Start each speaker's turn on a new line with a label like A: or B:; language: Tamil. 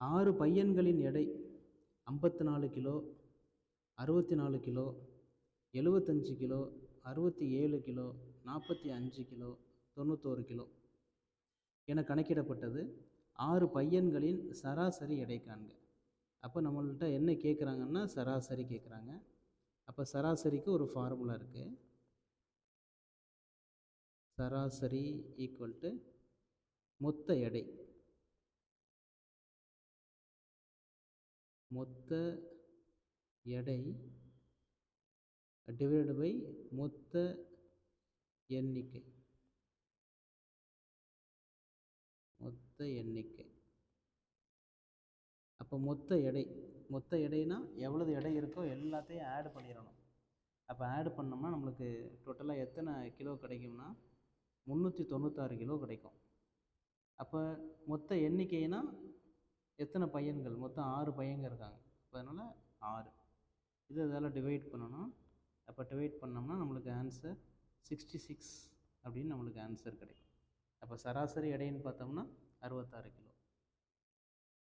A: 6 பையன்களின் எடை 54 kilo, 64 kilo, 75 kilo, 67 kilo, 45 kilo, 91 kilo என கணக்கிடப்பட்டது. 6 பையன்களின் சராசரி எடை காண்க. அப்போ நம்மள்கிட்ட என்ன கேட்குறாங்கன்னா சராசரி கேட்குறாங்க. அப்போ சராசரிக்கு ஒரு ஃபார்முலா இருக்குது. சராசரி ஈக்குவல் டு மொத்த எடை. மொத்த எடை டிவைடு பை மொத்த எண்ணிக்கை. மொத்த எண்ணிக்கை. அப்போ மொத்த எடைனா எவ்வளவு எடை இருக்கோ எல்லாத்தையும் ஆட் பண்ணிடணும். அப்போ ஆட் பண்ணோம்னா நம்மளுக்கு டோட்டலாக எத்தனை கிலோ கிடைக்கும்னா 396 கிலோ கிடைக்கும். அப்போ மொத்த எண்ணிக்கைனா எத்தனை பையன்கள்? மொத்தம் 6 பையன்கள் இருக்காங்க. அப்போ அதனால் 6 இது அதால் டிவைட் பண்ணணும். அப்போ டிவைட் பண்ணோம்னா நம்மளுக்கு ஆன்சர் 66 அப்படின்னு நம்மளுக்கு ஆன்சர் கிடைக்கும். அப்போ சராசரி எடைன்னு பார்த்தோம்னா 66 கிலோ.